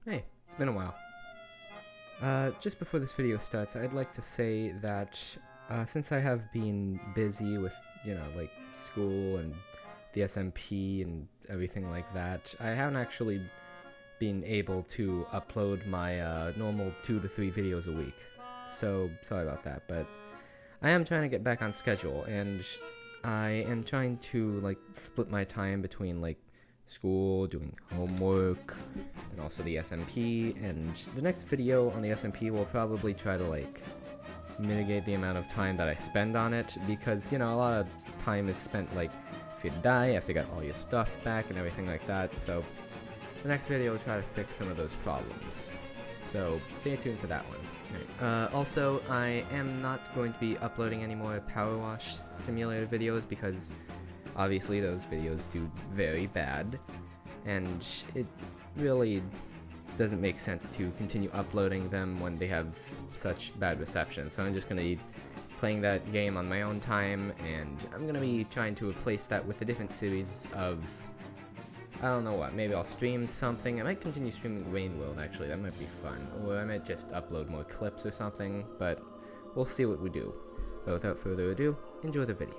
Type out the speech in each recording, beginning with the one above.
Hey, it's been a while. Just before this video starts, I'd like to say that since I have been busy with, like school and the SMP and everything like that, I haven't actually been able to upload my normal 2 to 3 videos a week. So, sorry about that, but I am trying to get back on schedule, and I am trying to, split my time between, school, doing homework, and also the SMP, and the next video on the SMP will probably try to, mitigate the amount of time that I spend on it, because, a lot of time is spent, if you die, you have to get all your stuff back and everything like that, so the next video will try to fix some of those problems. So, stay tuned for that one. Also, I am not going to be uploading any more Power Wash Simulator videos because obviously those videos do very bad, and it really doesn't make sense to continue uploading them when they have such bad reception. So I'm just going to be playing that game on my own time, and I'm going to be trying to replace that with a different series of, I don't know what, maybe I'll stream something. I might continue streaming Rain World, actually, that might be fun, or I might just upload more clips or something, but we'll see what we do. But without further ado, enjoy the video.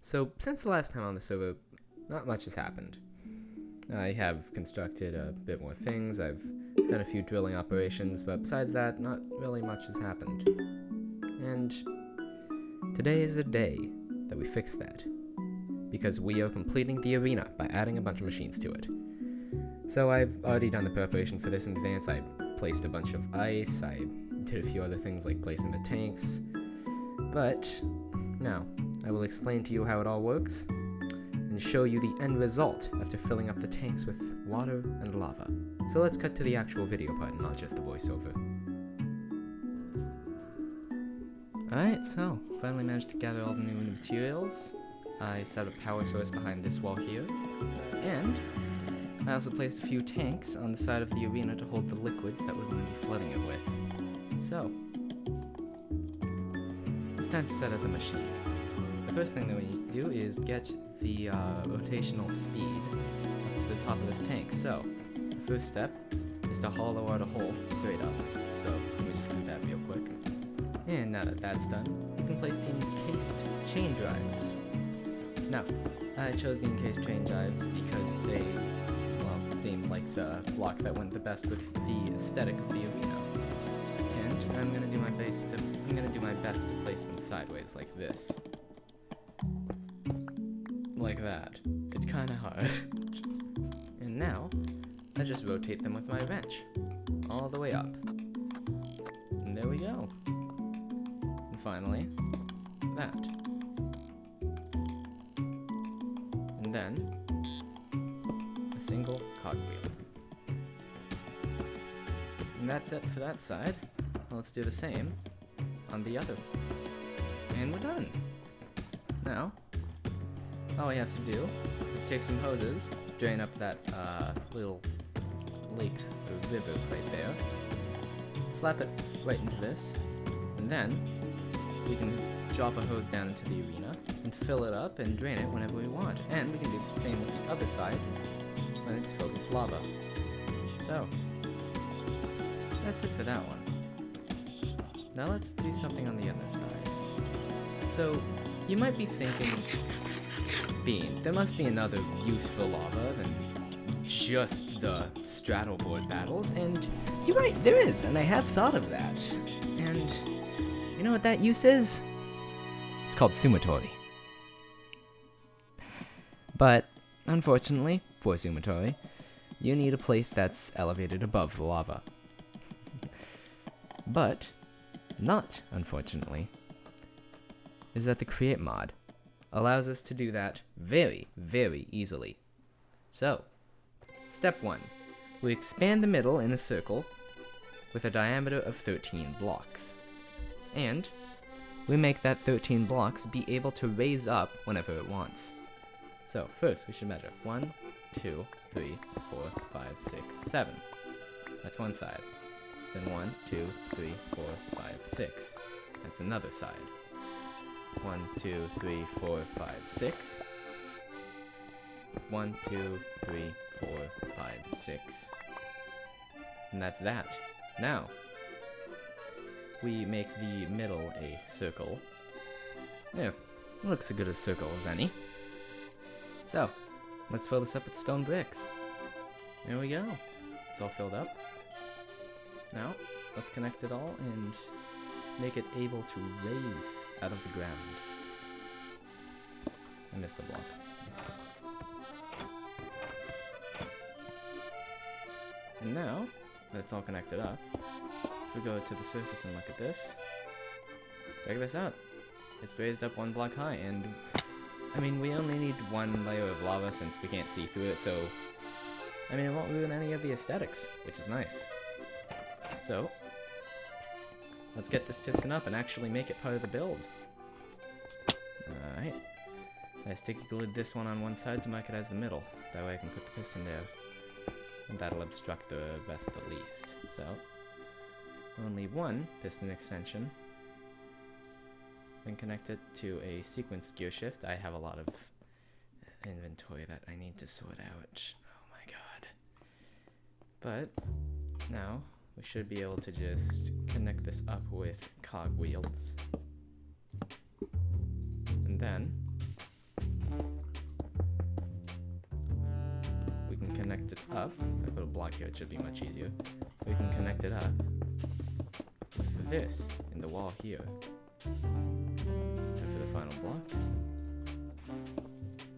So, since the last time on the server, not much has happened. I have constructed a bit more things, I've done a few drilling operations, but besides that, not really much has happened. And today is the day that we fix that, because we are completing the arena by adding a bunch of machines to it. So I've already done the preparation for this in advance. I placed a bunch of ice, I did a few other things like placing the tanks, but now I will explain to you how it all works and show you the end result after filling up the tanks with water and lava. So let's cut to the actual video part, not just the voiceover. Alright, so finally managed to gather all the new materials. I set a power source behind this wall here, and I also placed a few tanks on the side of the arena to hold the liquids that we're going to be flooding it with. So, it's time to set up the machines. The first thing that we need to do is get the rotational speed up to the top of this tank. So, the first step is to hollow out a hole straight up. So, let me just do that real quick. And now that that's done, we can place the encased chain drives. Now, I chose the encased chain drives because they, seemed like the block that went the best with the aesthetic of the arena. And I'm gonna do my best to place them sideways like this. Like that. It's kinda hard. And now, I just rotate them with my wrench. All the way up. And there we go. And finally, that. And then, a single cogwheel. And that's it for that side. Now let's do the same on the other. And we're done. Now, all we have to do is take some hoses, drain up that little lake or river right there, slap it right into this, and then we can drop a hose down into the arena and fill it up and drain it whenever we want. And we can do the same with the other side when it's filled with lava. So, that's it for that one. Now let's do something on the other side. So, you might be thinking, Bean, there must be another use for lava than just the straddle board battles, and you're right, there is, and I have thought of that. And you know what that use is? It's called sumatori. But, unfortunately, for sumatori, you need a place that's elevated above the lava. But, not unfortunately, is that the Create mod allows us to do that very, very easily. So, step 1. We expand the middle in a circle with a diameter of 13 blocks. And we make that 13 blocks be able to raise up whenever it wants. So, first we should measure 1, 2, 3, 4, 5, 6, 7. That's one side. Then 1, 2, 3, 4, 5, 6. That's another side. 1, 2, 3, 4, 5, 6. 1, 2, 3, 4, 5, 6. And that's that. Now, we make the middle a circle. Yeah, looks as good a circle as any. So, let's fill this up with stone bricks. There we go. It's all filled up. Now, let's connect it all and make it able to raise out of the ground. I missed a block. And now that it's all connected up, if we go to the surface and look at this, check this out. It's raised up 1 block high, and I mean, we only need 1 layer of lava since we can't see through it, so I mean, it won't ruin any of the aesthetics, which is nice. So, let's get this piston up and actually make it part of the build. Alright. I sticky glued this one on one side to mark it as the middle. That way I can put the piston there. And that'll obstruct the rest the least. So, only 1 piston extension. Then connect it to a sequence gear shift. I have a lot of inventory that I need to sort out. Oh my god. But, now, we should be able to just connect this up with cog wheels. And then we can connect it up. If I put a block here, it should be much easier. We can connect it up with this in the wall here. And for the final block,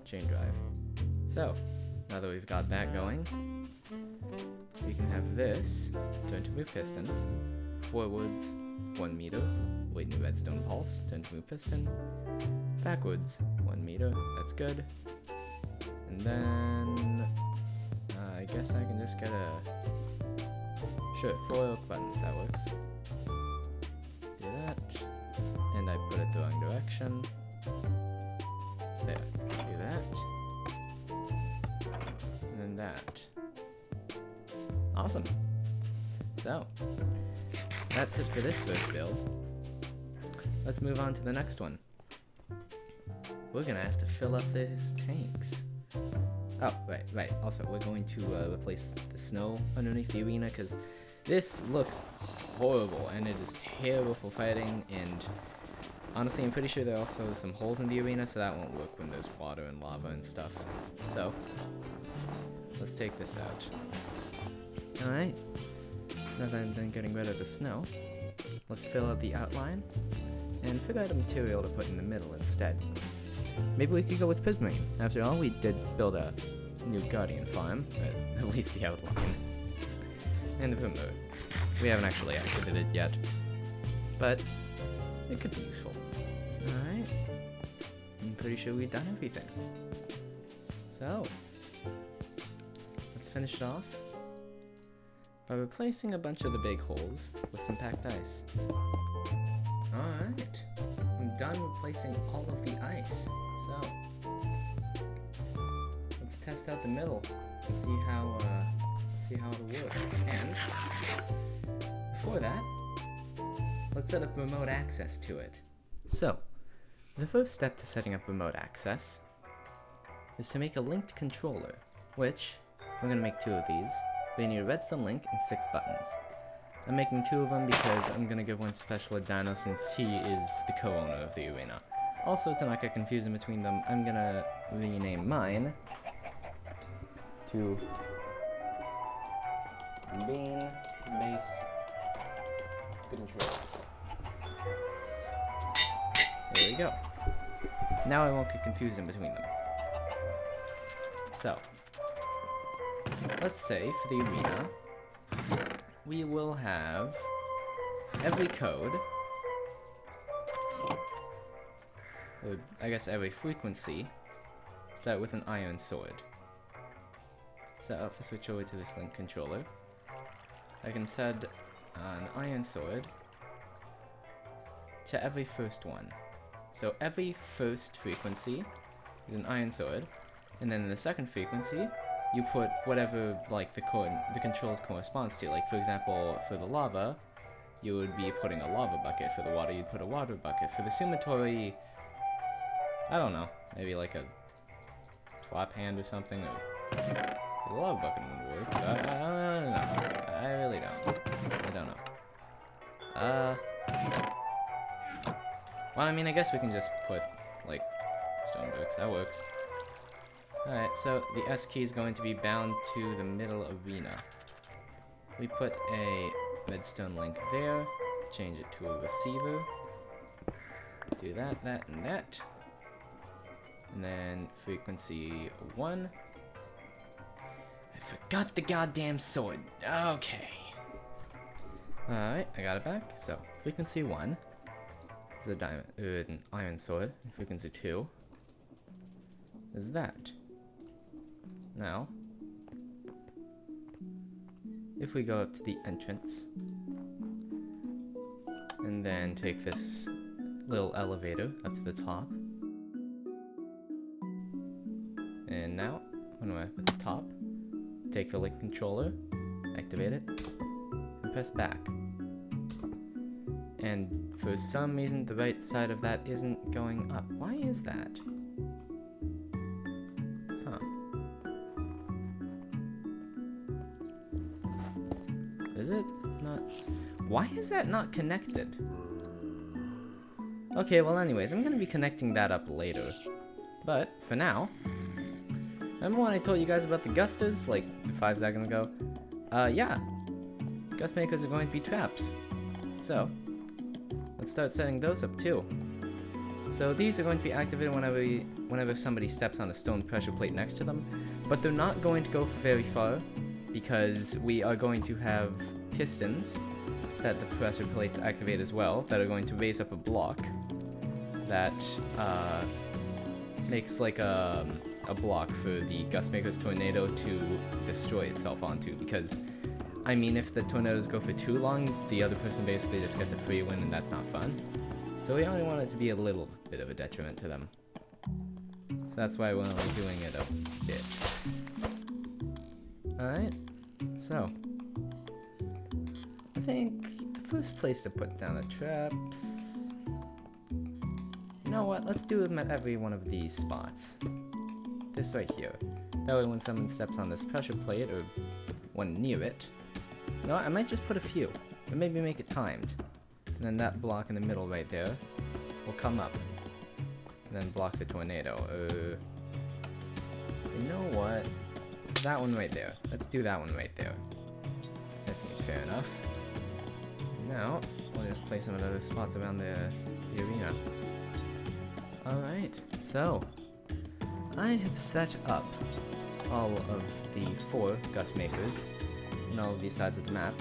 chain drive. So, now that we've got that going, we can have this turn to move piston, forwards 1 meter, wait in redstone pulse, turn to move piston, backwards 1 meter, that's good. And then I guess I can just get sure, 4 oak buttons, that works. Do that, and I put it the wrong direction. There, do that, and then that. Awesome. So, that's it for this first build. Let's move on to the next one. We're gonna have to fill up these tanks. Oh, right. Also, we're going to replace the snow underneath the arena because this looks horrible and it is terrible for fighting, and honestly, I'm pretty sure there are also some holes in the arena, so that won't work when there's water and lava and stuff. So, let's take this out. Alright, now that I'm done getting rid of the snow, let's fill out the outline and figure out a material to put in the middle instead. Maybe we could go with prismarine. After all, we did build a new guardian farm, at least the outline. And the perimeter. We haven't actually activated it yet, but it could be useful. Alright, I'm pretty sure we've done everything. So, let's finish it off by replacing a bunch of the big holes with some packed ice. Alright, I'm done replacing all of the ice. So, let's test out the middle and see how it'll work. And before that, let's set up remote access to it. So, the first step to setting up remote access is to make a linked controller, which we're going to make 2 of these. We need a redstone link and 6 buttons. I'm making 2 of them because I'm going to give one to Special Ed Dino since he is the co-owner of the arena. Also, to not get confusing between them, I'm going to rename mine to Bean Base Controls. There we go. Now I won't get confused in between them. So, let's say for the arena, we will have every code, or I guess every frequency, start with an iron sword. So if I switch over to this link controller, I can set an iron sword to every first one. So every first frequency is an iron sword, and then in the second frequency, you put whatever like the control corresponds to. Like for example, for the lava, you would be putting a lava bucket. For the water, you'd put a water bucket. For the sumatory, I don't know, maybe like a slap hand or something. Or, there's a lava bucket in the works. I don't know. I really don't. I don't know. Well, I mean, I guess we can just put, like, stone bricks. That works. Alright, so the S key is going to be bound to the middle arena. We put a redstone link there, change it to a receiver, do that, that, and that. And then frequency 1. I forgot the goddamn sword. Okay. Alright, I got it back. So, frequency 1 is a diamond, an iron sword. And frequency 2 is that. Now, if we go up to the entrance, and then take this little elevator up to the top, and now, when we're at the top, take the link controller, activate it, and press back. And for some reason, the right side of that isn't going up. Why is that? Is it not? Why is that not connected? Okay, well anyways, I'm gonna be connecting that up later. But, for now, remember when I told you guys about the Gusters, like 5 seconds ago? Yeah. Gust makers are going to be traps. So, let's start setting those up too. So these are going to be activated whenever somebody steps on a stone pressure plate next to them, but they're not going to go for very far, because we are going to have pistons that the pressure plates activate as well, that are going to raise up a block that makes like a block for the Gustmaker's tornado to destroy itself onto, because I mean, if the tornadoes go for too long, the other person basically just gets a free win, and that's not fun. So we only want it to be a little bit of a detriment to them. So that's why we're only doing it a bit. Alright, so I think the first place to put down the traps, you know what, let's do them at every one of these spots. This right here. That way when someone steps on this pressure plate, or one near it, you know what, I might just put a few, or maybe make it timed. And then that block in the middle right there will come up, and then block the tornado. You know what? That one right there. Let's do that one right there. That seems fair enough. Now, we'll just place them at other spots around the arena. Alright, so I have set up all of the 4 gust makers on all of these sides of the map,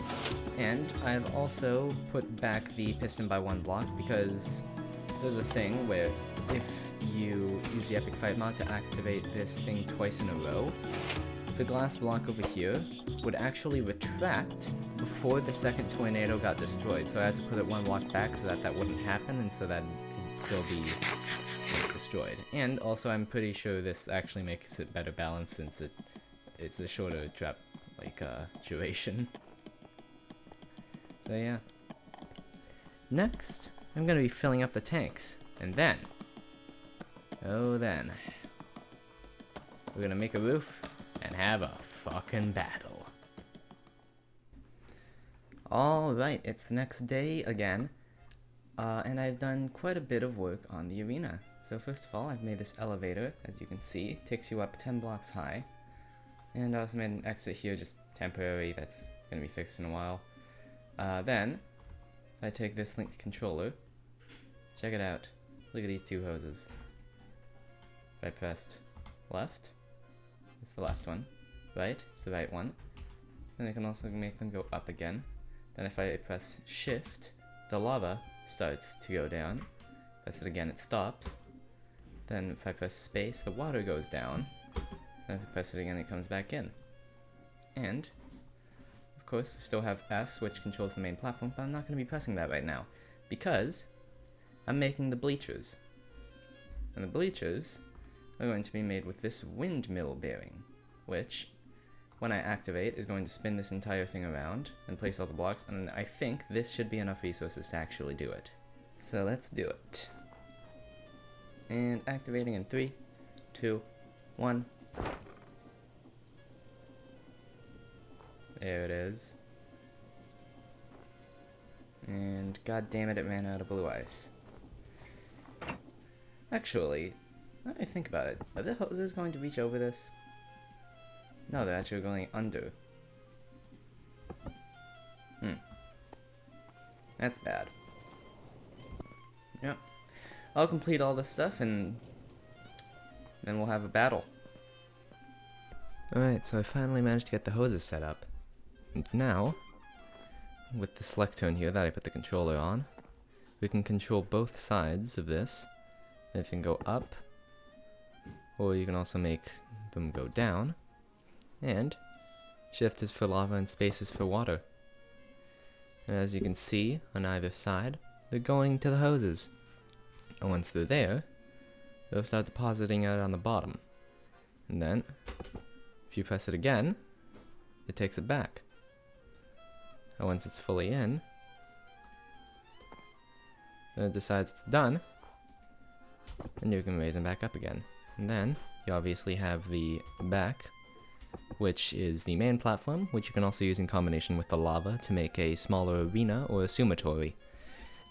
and I've also put back the piston by 1 block, because there's a thing where if you use the epic fight mod to activate this thing twice in a row, the glass block over here would actually retract before the second tornado got destroyed. So I had to put it 1 block back so that that wouldn't happen, and so that it'd still be destroyed. And also I'm pretty sure this actually makes it better balanced, since it's a shorter trap duration. So yeah. Next, I'm gonna be filling up the tanks, and then, oh then, we're gonna make a roof and have a fucking battle. Alright, it's the next day again, and I've done quite a bit of work on the arena. So first of all, I've made this elevator, as you can see, takes you up 10 blocks high, and I also made an exit here, just temporary, that's gonna be fixed in a while. Then, I take this linked controller, check it out, look at these 2 hoses. If I pressed left, it's the left one, right, it's the right one. Then I can also make them go up again. Then if I press shift, the lava starts to go down. Press it again, it stops. Then if I press space, the water goes down. Then if I press it again, it comes back in. And, of course, we still have S, which controls the main platform, but I'm not going to be pressing that right now, because I'm making the bleachers. And the bleachers are going to be made with this windmill bearing, which, when I activate, is going to spin this entire thing around and place all the blocks, and I think this should be enough resources to actually do it. So let's do it. And activating in 3, 2, 1, There it is. And god damn it, it ran out of blue ice. Actually, let me think about it. Are the hoses going to reach over this? No, they're actually going under. That's bad. Yep. I'll complete all this stuff and then we'll have a battle. Alright, so I finally managed to get the hoses set up. And now, with the select tone here that I put the controller on, we can control both sides of this. It can go up, or you can also make them go down. And shift is for lava and space is for water. And as you can see on either side, they're going to the hoses. And once they're there, they'll start depositing out on the bottom. And then, if you press it again, it takes it back. And once it's fully in, then it decides it's done, and you can raise them back up again. And then, you obviously have the back, which is the main platform, which you can also use in combination with the lava to make a smaller arena or a sumatory.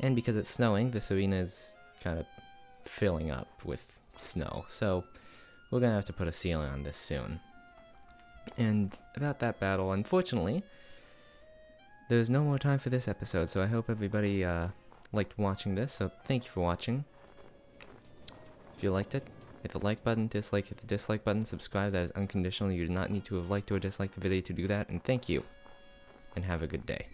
And because it's snowing, this arena is kind of filling up with snow, so we're gonna have to put a ceiling on this soon. And about that battle, unfortunately, there's no more time for this episode, so I hope everybody liked watching this, so thank you for watching. If you liked it, hit the like button, hit the dislike button, subscribe, that is unconditional. You do not need to have liked or disliked the video to do that, and thank you, and have a good day.